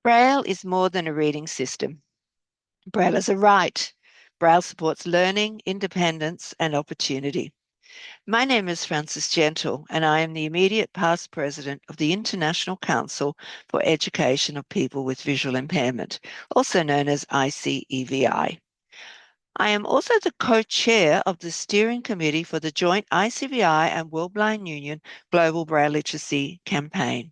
Braille is more than a reading system. Braille is a right. Braille supports learning, independence, and opportunity. My name is Frances Gentle, and I am the immediate past president of the International Council for Education of People with Visual Impairment, also known as ICEVI. I am also the co-chair of the steering committee for the joint ICEVI and World Blind Union Global Braille Literacy campaign.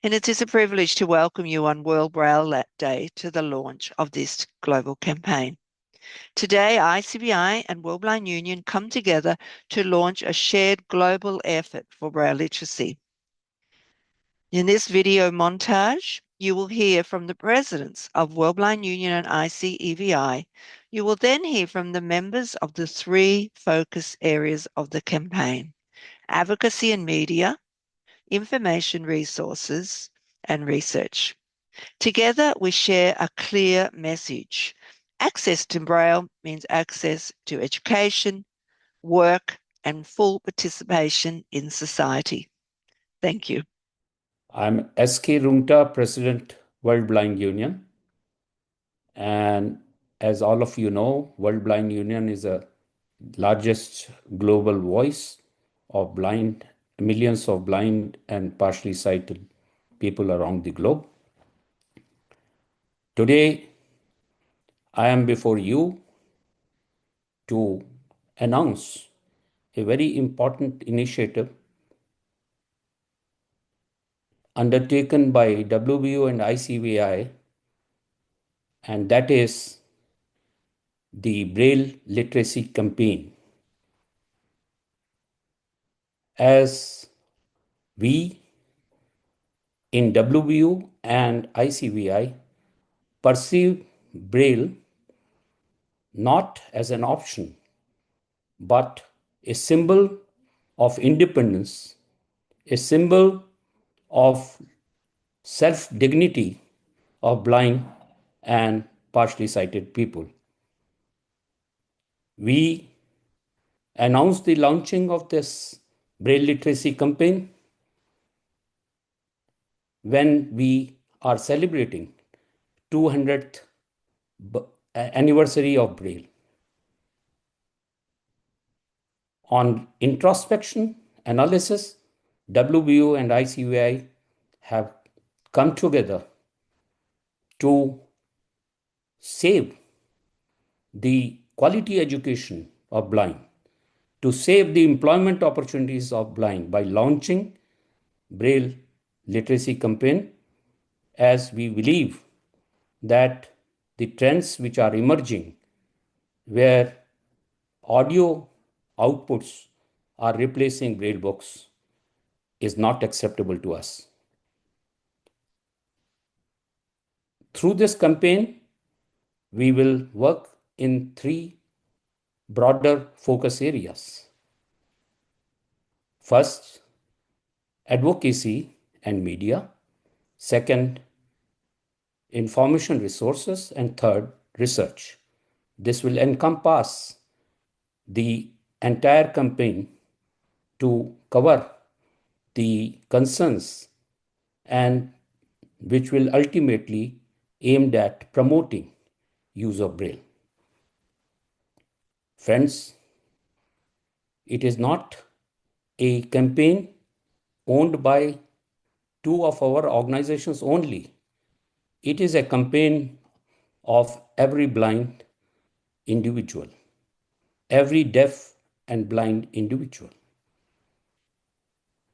And it is a privilege to welcome you on World Braille Day to the launch of this global campaign. Today, ICBI and World Blind Union come together to launch a shared global effort for Braille literacy. In this video montage, you will hear from the presidents of World Blind Union and ICEVI. You will then hear from the members of the three focus areas of the campaign: advocacy and media, information resources, and research. Together, we share a clear message. Access to Braille means access to education, work, and full participation in society. Thank you. I'm S.K. Rungta, President, World Blind Union. And as all of you know, World Blind Union is the largest global voice of millions of blind and partially sighted people around the globe. Today, I am before you to announce a very important initiative undertaken by WBU and ICVI, and that is the Braille Literacy Campaign. As we in WBU and ICVI perceive Braille not as an option, but a symbol of independence, a symbol of self-dignity of blind and partially sighted people. We announced the launching of this Braille literacy campaign when we are celebrating 200th anniversary of Braille. On introspection, analysis, WBU and ICVI have come together to save the quality education of blind, to save the employment opportunities of blind by launching Braille literacy campaign, as we believe that the trends which are emerging, where audio outputs are replacing Braille books, is not acceptable to us. Through this campaign, we will work in three broader focus areas. First, advocacy and media. Second, information resources. And third, research. This will encompass the entire campaign to cover the concerns and which will ultimately aimed at promoting use of Braille. Friends, it is not a campaign owned by two of our organizations only. It is a campaign of every blind individual, every deaf and blind individual.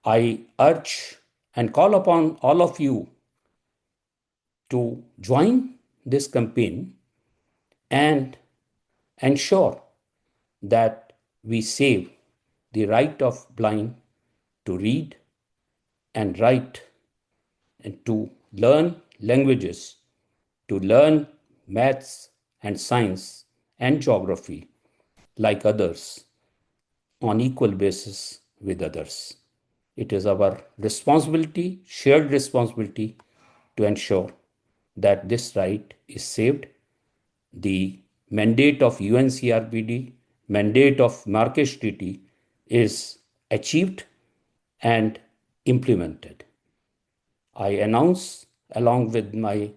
I urge and call upon all of you to join this campaign and ensure that we save the right of blind to read and write and to learn languages, to learn maths and science and geography like others on equal basis with others. It is our responsibility, shared responsibility, to ensure that this right is saved. The mandate of UNCRPD, mandate of Marrakesh Treaty is achieved and implemented. I announce, along with my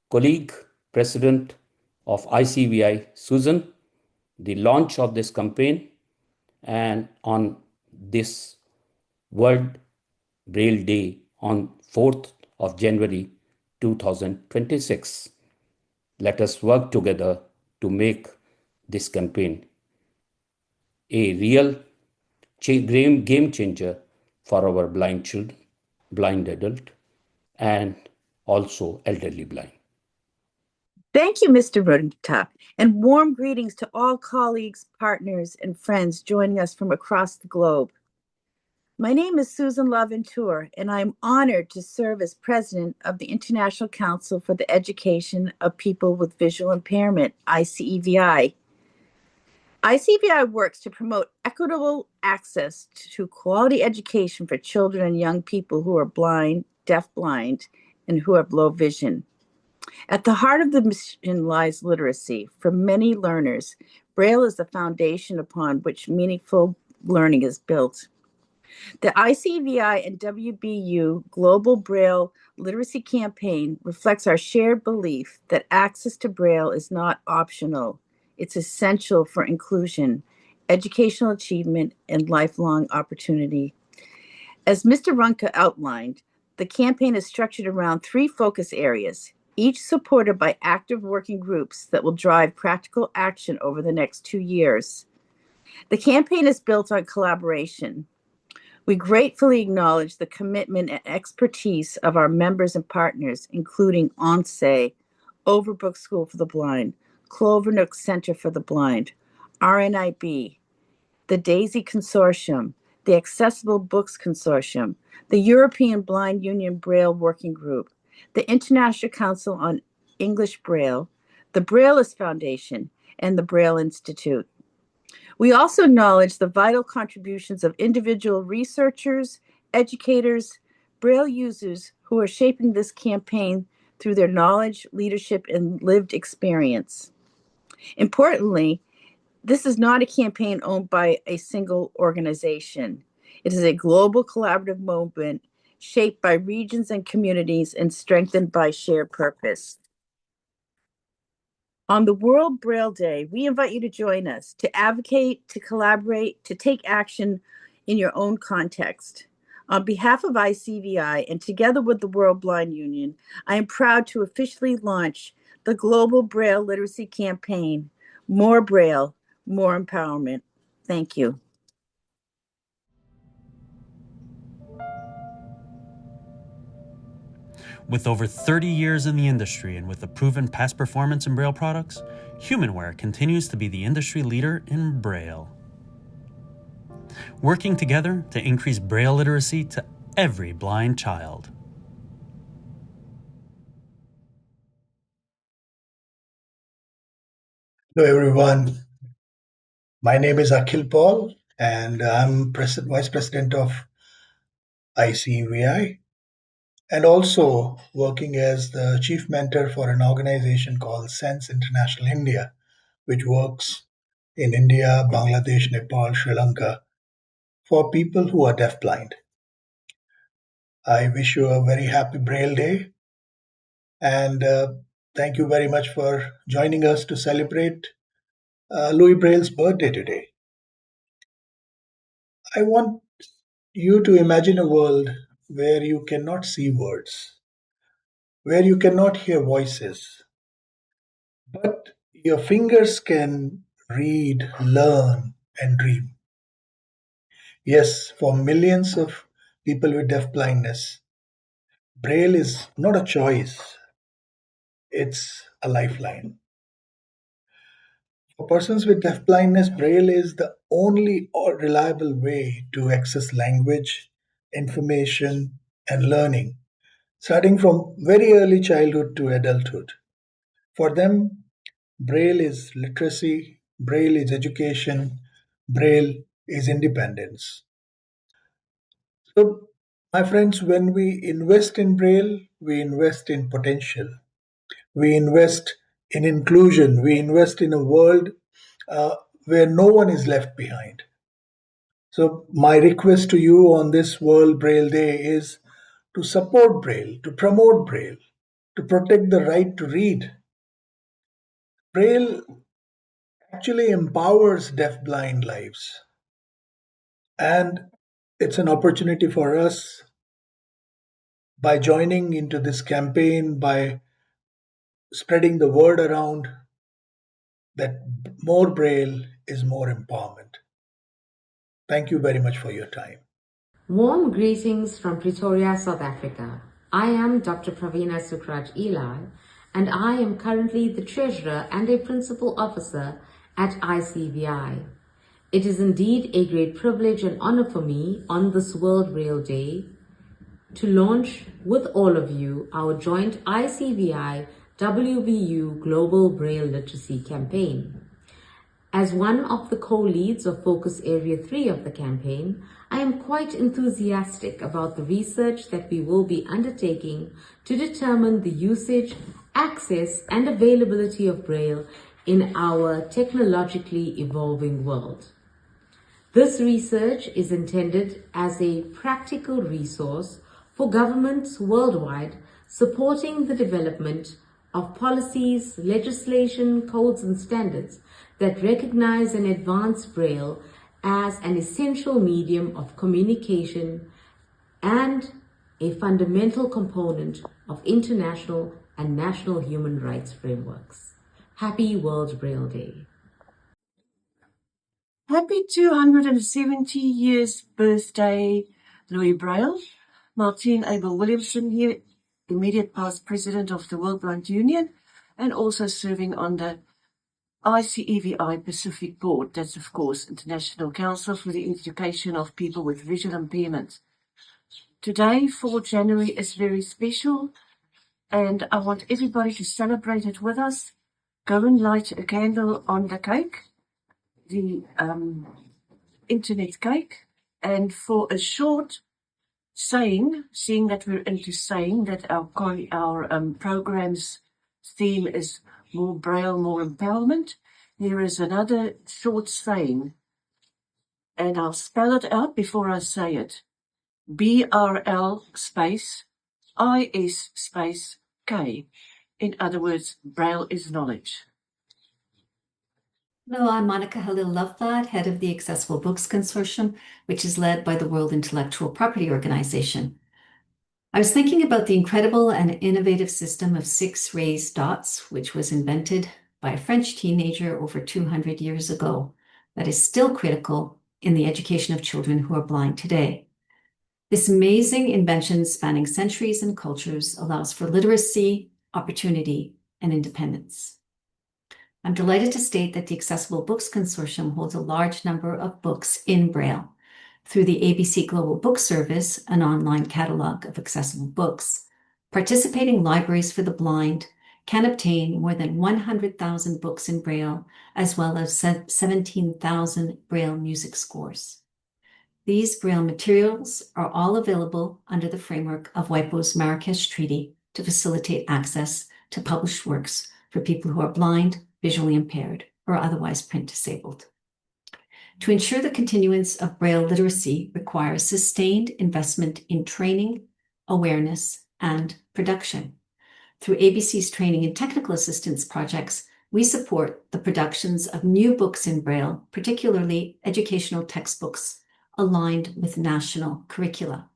colleague, president of ICEVI, Susan, the launch of this campaign, and on this World Braille Day on 4th of January 2026. Let us work together to make this campaign a real game changer for our blind children, blind adult, and also elderly blind. Thank you, Mr. Runta, and warm greetings to all colleagues, partners, and friends joining us from across the globe. My name is Susan LaVenture, and I'm honored to serve as president of the International Council for the Education of People with Visual Impairment, ICEVI. ICEVI works to promote equitable access to quality education for children and young people who are blind, deafblind, and who have low vision. At the heart of the mission lies literacy. For many learners, Braille is the foundation upon which meaningful learning is built. The ICVI and WBU Global Braille Literacy Campaign reflects our shared belief that access to Braille is not optional. It's essential for inclusion, educational achievement, and lifelong opportunity. As Mr. Runka outlined, the campaign is structured around 3 focus areas, each supported by active working groups that will drive practical action over the next 2 years. The campaign is built on collaboration. We gratefully acknowledge the commitment and expertise of our members and partners, including ONSE, Overbrook School for the Blind, Clovernook Center for the Blind, RNIB, the DAISY Consortium, the Accessible Books Consortium, the European Blind Union Braille Working Group, the International Council on English Braille, the Brailleist Foundation, and the Braille Institute. We also acknowledge the vital contributions of individual researchers, educators, Braille users who are shaping this campaign through their knowledge, leadership, and lived experience. Importantly, this is not a campaign owned by a single organization. It is a global collaborative movement shaped by regions and communities and strengthened by shared purpose. On the World Braille Day, we invite you to join us, to advocate, to collaborate, to take action in your own context. On behalf of ICVI and together with the World Blind Union, I am proud to officially launch the Global Braille Literacy Campaign, More Braille, More Empowerment. Thank you. With over 30 years in the industry and with a proven past performance in Braille products, Humanware continues to be the industry leader in Braille. Working together to increase Braille literacy to every blind child. Hello, everyone. My name is Akhil Paul, and I'm Vice President of ICEVI, and also working as the Chief Mentor for an organization called Sense International India, which works in India, Bangladesh, Nepal, Sri Lanka for people who are deafblind. I wish you a very happy Braille Day, and thank you very much for joining us to celebrate Louis Braille's birthday today. I want you to imagine a world where you cannot see words, where you cannot hear voices, but your fingers can read, learn, and dream. Yes, for millions of people with deaf blindness, Braille is not a choice, it's a lifeline. For persons with deaf blindness, Braille is the only reliable way to access language, information, and learning, starting from very early childhood to adulthood. For them, Braille is literacy, Braille is education, Braille is independence. So, my friends, when we invest in Braille, we invest in potential. We invest in inclusion. We invest in a world where no one is left behind. So, my request to you on this World Braille Day is to support Braille, to promote Braille, to protect the right to read. Braille actually empowers deaf-blind lives, and it's an opportunity for us by joining into this campaign, by spreading the word around that more Braille is more empowerment. Thank you very much for your time. Warm greetings from Pretoria, South Africa. I am Dr. Pravina Sukraj Eli, and I am currently the Treasurer and a Principal Officer at ICEVI. It is indeed a great privilege and honor for me on this World Braille Day to launch with all of you our joint ICEVI WBU Global Braille Literacy campaign. As one of the co-leads of Focus Area 3 of the campaign, I am quite enthusiastic about the research that we will be undertaking to determine the usage, access, and availability of Braille in our technologically evolving world. This research is intended as a practical resource for governments worldwide supporting the development of policies, legislation, codes, and standards that recognize and advance Braille as an essential medium of communication and a fundamental component of international and national human rights frameworks. Happy World Braille Day. Happy 270 years birthday, Louis Braille. Martine Abel Williamson here, immediate past president of the World Blind Union, and also serving on the ICEVI Pacific Board. That's, of course, International Council for the Education of People with Visual Impairment. Today, 4 January, is very special, and I want everybody to celebrate it with us. Go and light a candle on the cake, the internet cake, and for a short saying, seeing that we're into saying that our program's theme is more Braille, more empowerment, there is another short saying, and I'll spell it out before I say it. BRL space IS space K. In other words, Braille is knowledge. Hello, I'm Monica Halil-Loveblad, head of the Accessible Books Consortium, which is led by the World Intellectual Property Organization. I was thinking about the incredible and innovative system of 6 raised dots, which was invented by a French teenager over 200 years ago, that is still critical in the education of children who are blind today. This amazing invention spanning centuries and cultures allows for literacy, opportunity, and independence. I'm delighted to state that the Accessible Books Consortium holds a large number of books in Braille. Through the ABC Global Book Service, an online catalog of accessible books, participating libraries for the blind can obtain more than 100,000 books in Braille, as well as 17,000 Braille music scores. These Braille materials are all available under the framework of WIPO's Marrakesh Treaty to facilitate access to published works for people who are blind, visually impaired, or otherwise print disabled. To ensure the continuance of Braille literacy requires sustained investment in training, awareness, and production. Through ABC's training and technical assistance projects, we support the productions of new books in Braille, particularly educational textbooks aligned with national curricula.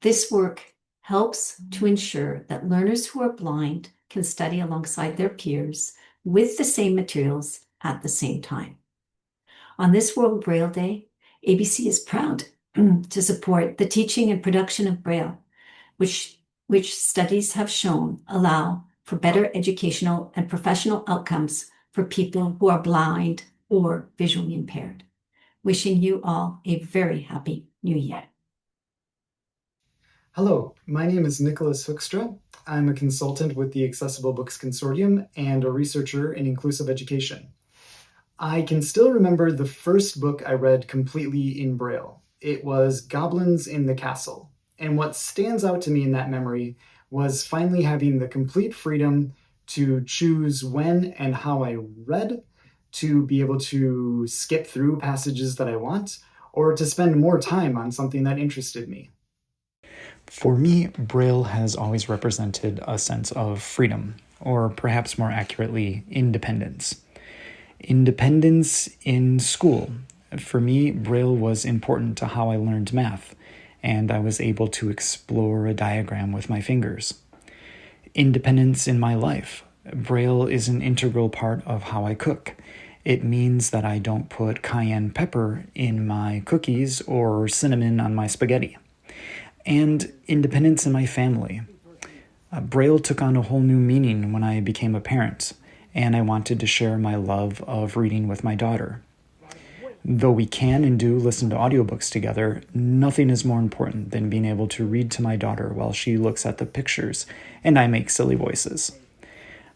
This work helps to ensure that learners who are blind can study alongside their peers with the same materials at the same time. On this World Braille Day, ABC is proud to support the teaching and production of Braille, which studies have shown allow for better educational and professional outcomes for people who are blind or visually impaired. Wishing you all a very happy New Year. Hello, my name is Nicholas Hoekstra. I'm a consultant with the Accessible Books Consortium and a researcher in inclusive education. I can still remember the first book I read completely in Braille. It was Goblins in the Castle. And what stands out to me in that memory was finally having the complete freedom to choose when and how I read, to be able to skip through passages that I want, or to spend more time on something that interested me. For me, Braille has always represented a sense of freedom, or perhaps more accurately, independence. Independence in school. For me, Braille was important to how I learned math, and I was able to explore a diagram with my fingers. Independence in my life. Braille is an integral part of how I cook. It means that I don't put cayenne pepper in my cookies or cinnamon on my spaghetti. And independence in my family. Braille took on a whole new meaning when I became a parent, and I wanted to share my love of reading with my daughter. Though we can and do listen to audiobooks together, nothing is more important than being able to read to my daughter while she looks at the pictures and I make silly voices.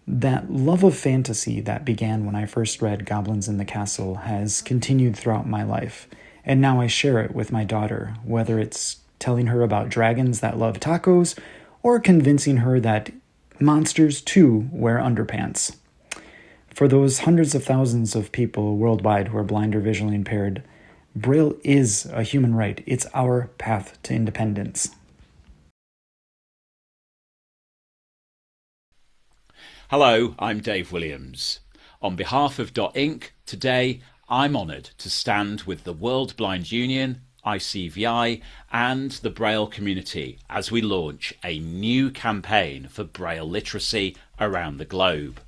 That love of fantasy that began when I first read Goblins in the Castle has continued throughout my life, and now I share it with my daughter, whether it's telling her about dragons that love tacos or convincing her that monsters too wear underpants. For those hundreds of thousands of people worldwide who are blind or visually impaired, Braille is a human right. It's our path to independence. Hello, I'm Dave Williams. On behalf of .Inc., today I'm honoured to stand with the World Blind Union, ICEVI, and the Braille community as we launch a new campaign for Braille literacy around the globe.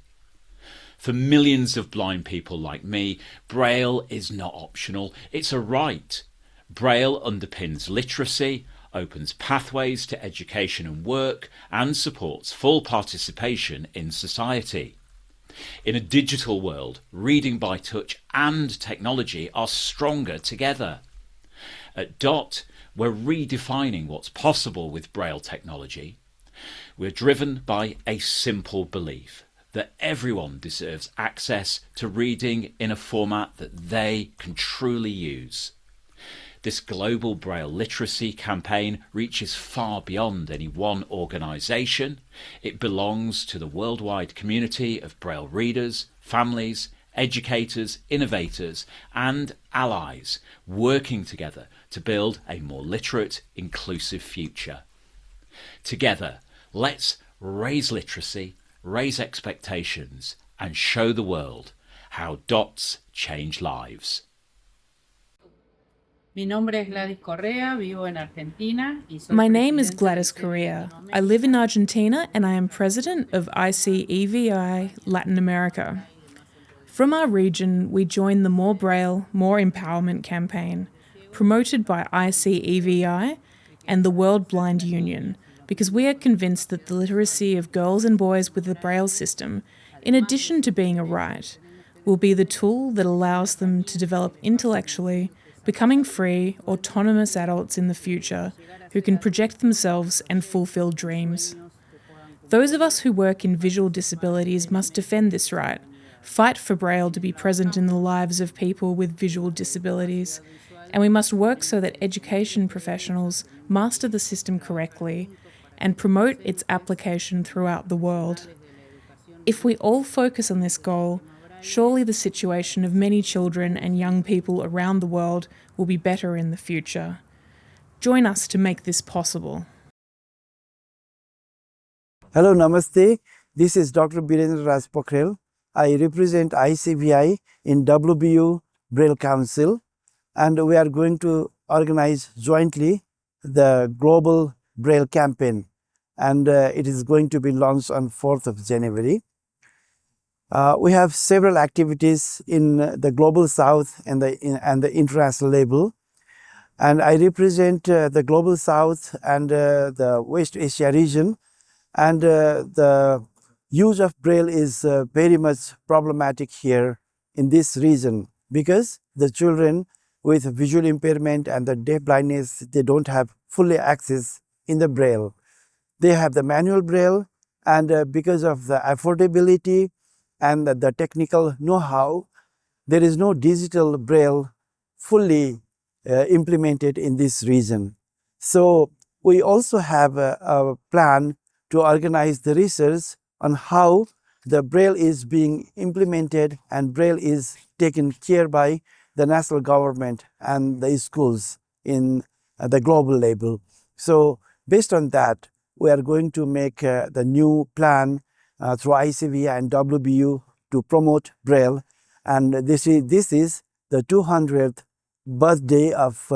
For millions of blind people like me, Braille is not optional, it's a right. Braille underpins literacy, opens pathways to education and work, and supports full participation in society. In a digital world, reading by touch and technology are stronger together. At DOT, we're redefining what's possible with Braille technology. We're driven by a simple belief that everyone deserves access to reading in a format that they can truly use. This global Braille literacy campaign reaches far beyond any one organisation. It belongs to the worldwide community of Braille readers, families, educators, innovators and allies working together to build a more literate, inclusive future. Together, let's raise literacy, raise expectations and show the world how dots change lives. My name is Gladys Correa. I live in Argentina and I am president of ICEVI Latin America. From our region, we joined the More Braille, More Empowerment campaign, promoted by ICEVI and the World Blind Union, because we are convinced that the literacy of girls and boys with the Braille system, in addition to being a right, will be the tool that allows them to develop intellectually, becoming free, autonomous adults in the future who can project themselves and fulfill dreams. Those of us who work in visual disabilities must defend this right, fight for Braille to be present in the lives of people with visual disabilities, and we must work so that education professionals master the system correctly and promote its application throughout the world. If we all focus on this goal, surely the situation of many children and young people around the world will be better in the future. Join us to make this possible. Hello, Namaste. This is Dr. Birendra Raj Pokhrel. I represent ICVI in WBU Braille Council, and we are going to organize jointly the Global Braille Campaign, and it is going to be launched on 4th of January. We have several activities in the Global South and the international level, and I represent the Global South and the West Asia region, and the use of Braille is very much problematic here in this region because the children with visual impairment and the deaf blindness, they don't have fully access in the Braille. They have the manual Braille, and because of the affordability and the technical know-how, there is no digital Braille fully implemented in this region. So we also have a plan to organize the research on how the Braille is being implemented and Braille is taken care by the national government and the schools in the global level. So Based on that, we are going to make the new plan through ICEVI and WBU to promote Braille. And this is the 200th birthday of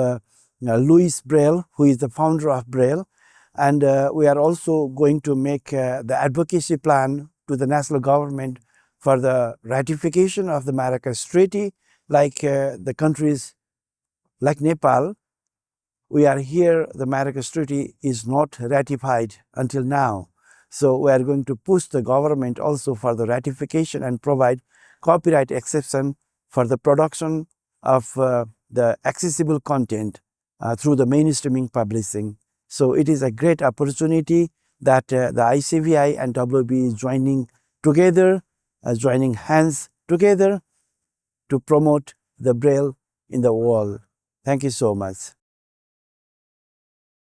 Louis Braille, who is the founder of Braille. And we are also going to make the advocacy plan to the national government for the ratification of the Marrakesh Treaty, like the countries like Nepal. We are here, the Marrakesh Treaty is not ratified until now. So we are going to push the government also for the ratification and provide copyright exception for the production of the accessible content through the mainstreaming publishing. So it is a great opportunity that the ICEVI and WB is joining together, joining hands together to promote the Braille in the world. Thank you so much.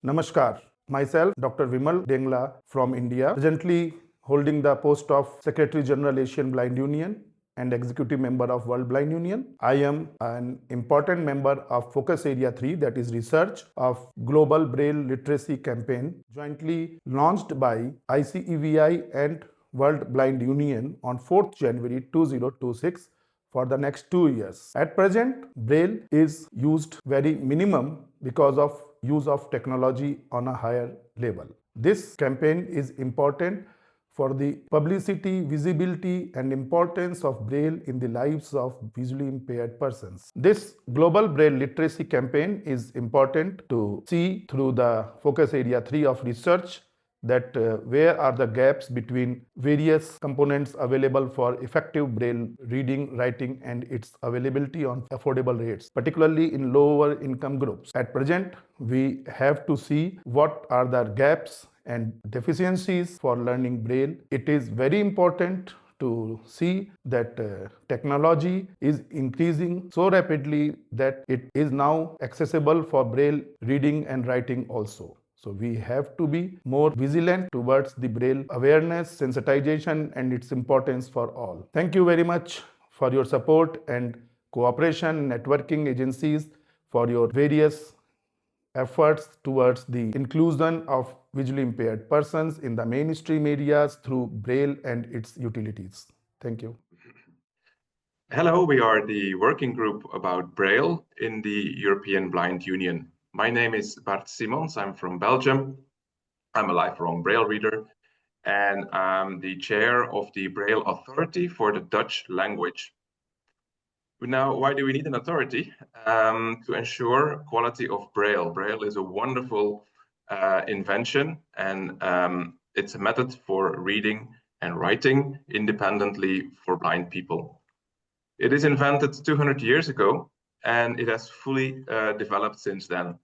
Namaskar. Myself, Dr. Vimal Dengla from India, presently holding the post of Secretary General Asian Blind Union and Executive Member of World Blind Union. I am an important member of Focus Area 3, that is research of Global Braille Literacy Campaign, jointly launched by ICEVI and World Blind Union on 4th January 2026 for the next 2 years. At present, Braille is used very minimum because of use of technology on a higher level. This campaign is important for the publicity, visibility, and importance of Braille in the lives of visually impaired persons. This Global Braille Literacy Campaign is important to see through the Focus Area 3 of research that where are the gaps between various components available for effective Braille reading, writing, and its availability on affordable rates, particularly in lower income groups. At present, we have to see what are the gaps and deficiencies for learning Braille. It is very important to see that technology is increasing so rapidly that it is now accessible for Braille reading and writing also. So we have to be more vigilant towards the Braille awareness, sensitization, and its importance for all. Thank you very much for your support and cooperation, networking agencies for your various efforts towards the inclusion of visually impaired persons in the mainstream areas through Braille and its utilities. Thank you. Hello, we are the working group about Braille in the European Blind Union. My name is Bart Simons, I'm from Belgium. I'm a lifelong Braille reader, and I'm the chair of the Braille Authority for the Dutch language. Now, why do we need an authority? To ensure quality of Braille. Braille is a wonderful invention, and it's a method for reading and writing independently for blind people. It is invented 200 years ago, and it has fully developed since then.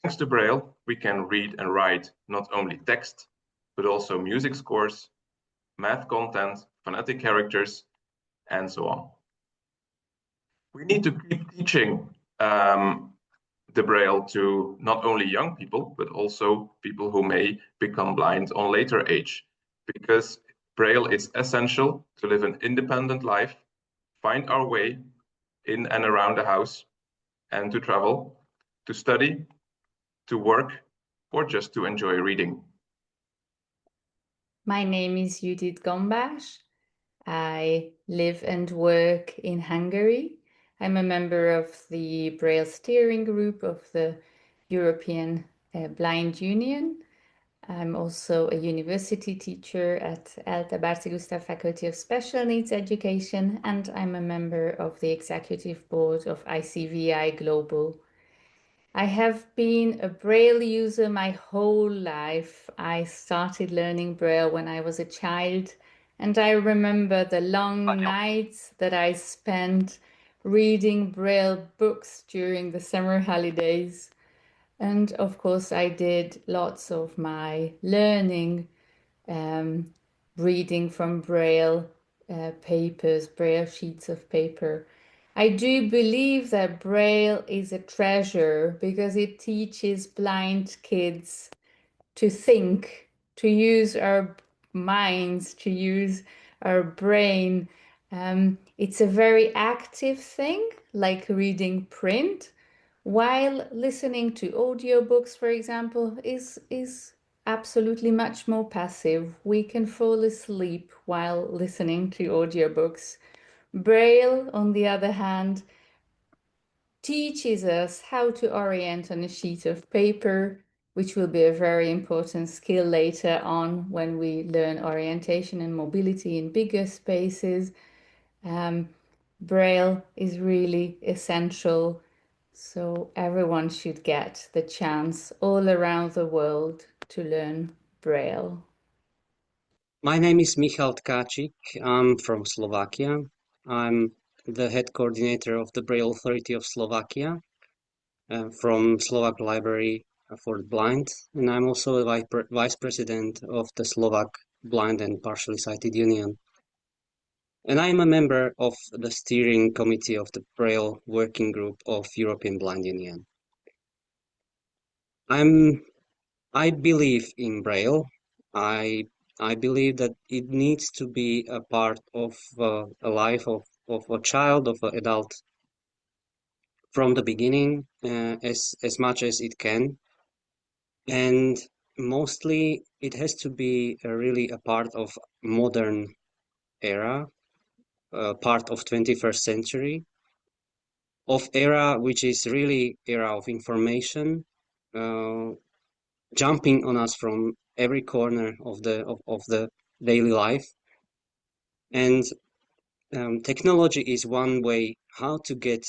Thanks to Braille, we can read and write not only text, but also music scores, math content, phonetic characters, and so on. We need to keep teaching the Braille to not only young people, but also people who may become blind on later age, because Braille is essential to live an independent life, find our way in and around the house, and to travel, to study, to work, or just to enjoy reading. My name is Judith Gombas. I live and work in Hungary. I'm a member of the Braille Steering Group of the European Blind Union. I'm also a university teacher at ELTE Bárty Gusztáv Faculty of Special Needs Education, and I'm a member of the executive board of ICEVI Global. I have been a Braille user my whole life. I started learning Braille when I was a child, and I remember the long nights that I spent reading Braille books during the summer holidays. And of course, I did lots of my learning, reading from Braille papers, Braille sheets of paper. I do believe that Braille is a treasure because it teaches blind kids to think, to use our minds, to use our brain. It's a very active thing, like reading print, while listening to audiobooks, for example, is absolutely much more passive. We can fall asleep while listening to audiobooks. Braille, on the other hand, teaches us how to orient on a sheet of paper, which will be a very important skill later on when we learn orientation and mobility in bigger spaces. Braille is really essential, so everyone should get the chance all around the world to learn Braille. My name is Michal Tkáčik. I'm from Slovakia. I'm the head coordinator of the Braille Authority of Slovakia from Slovak Library for the Blind, and I'm also the vice president of the Slovak Blind and Partially Sighted Union. And I am a member of the steering committee of the Braille Working Group of European Blind Union. I believe in Braille. I believe that it needs to be a part of a life of a child, of an adult, from the beginning, as much as it can. And mostly it has to be really a part of modern era, part of 21st century, of era which is really era of information, jumping on us from every corner of the daily life. And technology is one way how to get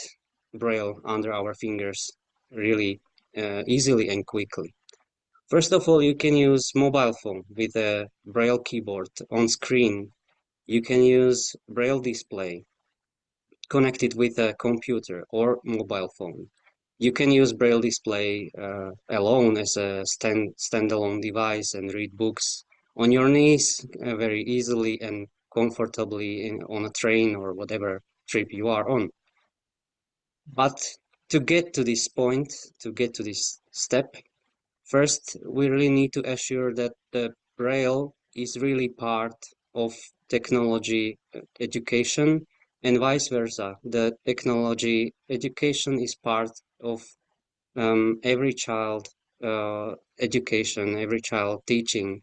Braille under our fingers really easily and quickly. First of all, you can use mobile phone with a Braille keyboard on screen. You can use Braille display connected with a computer or mobile phone. You can use Braille display alone as a standalone device and read books on your knees very easily and comfortably on a train or whatever trip you are on. But to get to this point, to get to this step, first we really need to assure that the Braille is really part of technology education, and vice versa. The technology education is part of every child education, every child teaching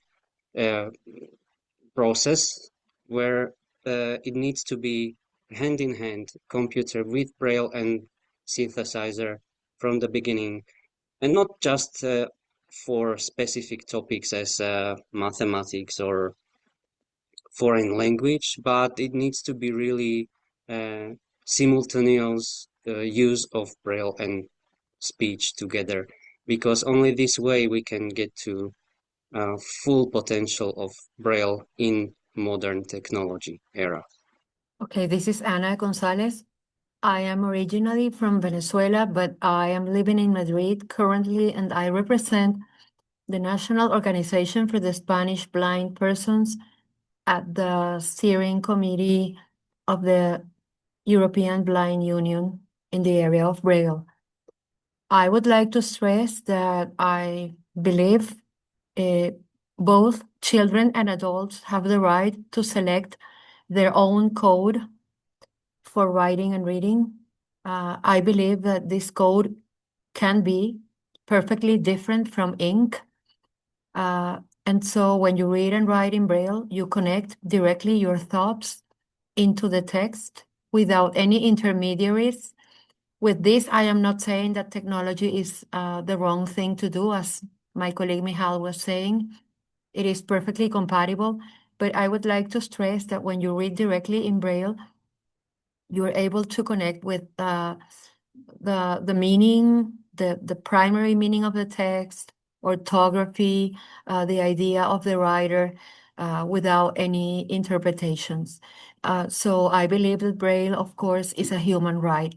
process, where it needs to be hand in hand, computer with Braille and synthesizer from the beginning, and not just for specific topics as mathematics or foreign language, but it needs to be really simultaneous use of Braille and speech together, because only this way we can get to full potential of Braille in modern technology era. Okay, this is Ana Gonzalez. I am originally from Venezuela, but I am living in Madrid currently, and I represent the National Organization for the Spanish Blind Persons at the steering committee of the European Blind Union in the area of Braille. I would like to stress that I believe both children and adults have the right to select their own code for writing and reading. I believe that this code can be perfectly different from ink. And so when you read and write in Braille, you connect directly your thoughts into the text without any intermediaries. With this, I am not saying that technology is the wrong thing to do, as my colleague Michal was saying. It is perfectly compatible, but I would like to stress that when you read directly in Braille, you're able to connect with the meaning, the primary meaning of the text, orthography, the idea of the writer, without any interpretations. So I believe that Braille, of course, is a human right.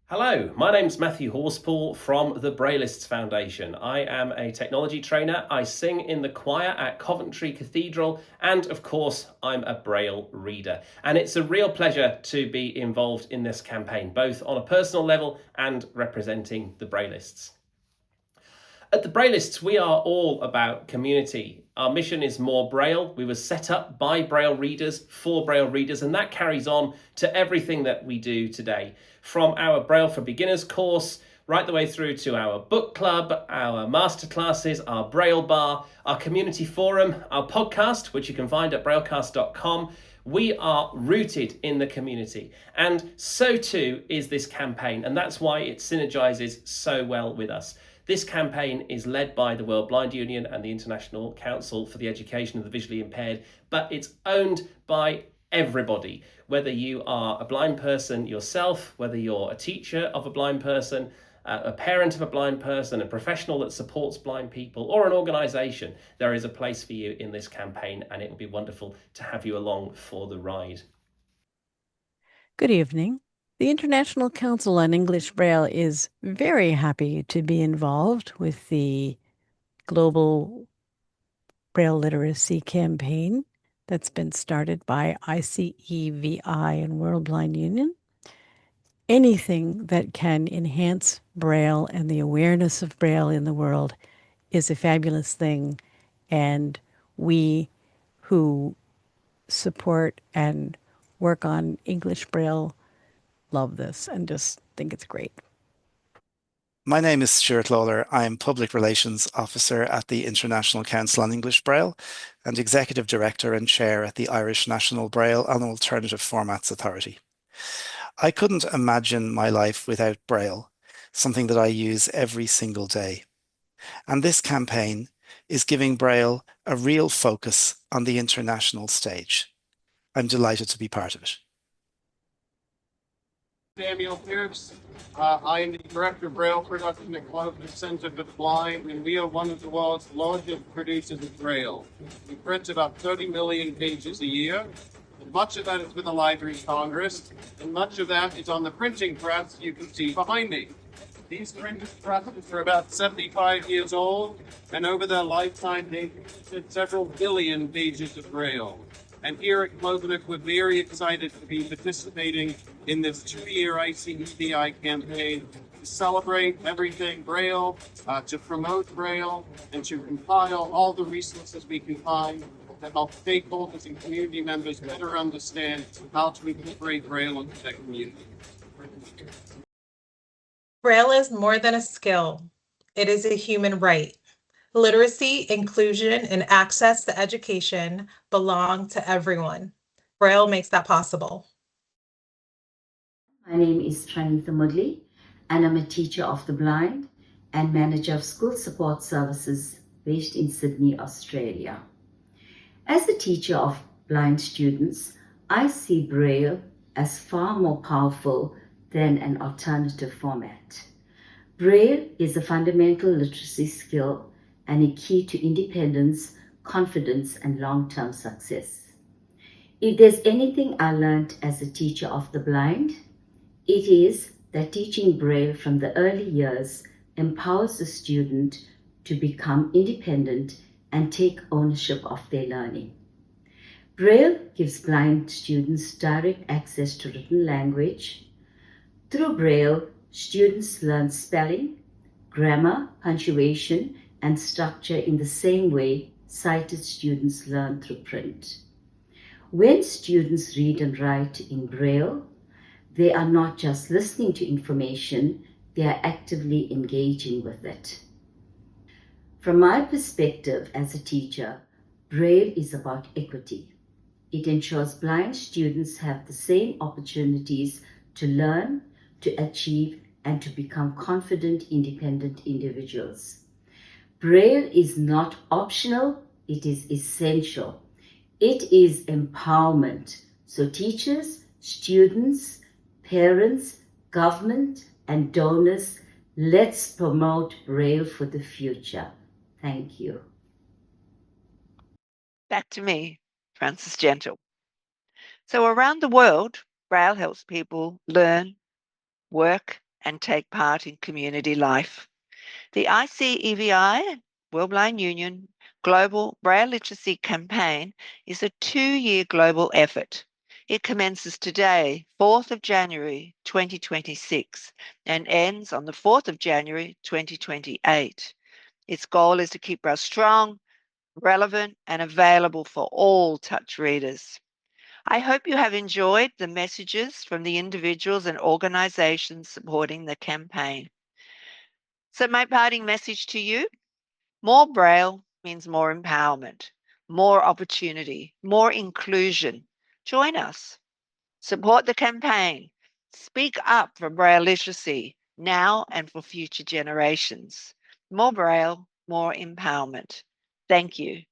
Hello, my name's Matthew Horspool from the Braillists Foundation. I am a technology trainer. I sing in the choir at Coventry Cathedral, and of course, I'm a Braille reader. And it's a real pleasure to be involved in this campaign, both on a personal level and representing the Braillists. At the Braillists, we are all about community. Our mission is More Braille. We were set up by Braille readers for Braille readers, and that carries on to everything that we do today. From our Braille for Beginners course, right the way through to our book club, our masterclasses, our Braille bar, our community forum, our podcast, which you can find at braillecast.com. We are rooted in the community, and so too is this campaign, and that's why it synergizes so well with us. This campaign is led by the World Blind Union and the International Council for the Education of the Visually Impaired, but it's owned by everybody. Whether you are a blind person yourself, whether you're a teacher of a blind person, a parent of a blind person, a professional that supports blind people, or an organisation, there is a place for you in this campaign, and it will be wonderful to have you along for the ride. Good evening. The International Council on English Braille is very happy to be involved with the global Braille literacy campaign that's been started by ICEVI and World Blind Union. Anything that can enhance Braille and the awareness of Braille in the world is a fabulous thing, and we who support and work on English Braille love this and just think it's great. My name is Stuart Lawler. I'm Public Relations Officer at the International Council on English Braille and Executive Director and Chair at the Irish National Braille and Alternative Formats Authority. I couldn't imagine my life without Braille, something that I use every single day. And this campaign is giving Braille a real focus on the international stage. I'm delighted to be part of it. Samuel Pierce. I am the Director of Braille Production at Clovis Centre for the Blind, and we are one of the world's largest producers of Braille. We print about 30 million pages a year, and much of that is with the Library of Congress, and much of that is on the printing press you can see behind me. These printing presses are about 75 years old, and over their lifetime they've printed several billion pages of Braille. And here at Clovis, we're very excited to be participating in this 2-year ICEVI campaign to celebrate everything Braille, to promote Braille, and to compile all the resources we can find to help stakeholders and community members better understand how to incorporate Braille into their community. Braille is more than a skill. It is a human right. Literacy, inclusion, and access to education belong to everyone. Braille makes that possible. My name is Tranitha Mudley, and I'm a teacher of the blind and manager of school support services based in Sydney, Australia. As a teacher of blind students, I see Braille as far more powerful than an alternative format. Braille is a fundamental literacy skill and a key to independence, confidence, and long-term success. If there's anything I learned as a teacher of the blind, it is that teaching Braille from the early years empowers the student to become independent and take ownership of their learning. Braille gives blind students direct access to written language. Through Braille, students learn spelling, grammar, punctuation, and structure in the same way sighted students learn through print. When students read and write in Braille, they are not just listening to information, they are actively engaging with it. From my perspective as a teacher, Braille is about equity. It ensures blind students have the same opportunities to learn, to achieve, and to become confident, independent individuals. Braille is not optional, it is essential. It is empowerment. So teachers, students, parents, government, and donors, let's promote Braille for the future. Thank you. Back to me, Frances Gentle. So around the world, Braille helps people learn, work, and take part in community life. The ICEVI, World Blind Union, Global Braille Literacy Campaign is a 2-year global effort. It commences today, 4th of January 2026, and ends on the 4th of January 2028. Its goal is to keep Braille strong, relevant, and available for all touch readers. I hope you have enjoyed the messages from the individuals and organizations supporting the campaign. So my parting message to you, more Braille means more empowerment, more opportunity, more inclusion. Join us. Support the campaign. Speak up for Braille literacy now and for future generations. More Braille, more empowerment. Thank you.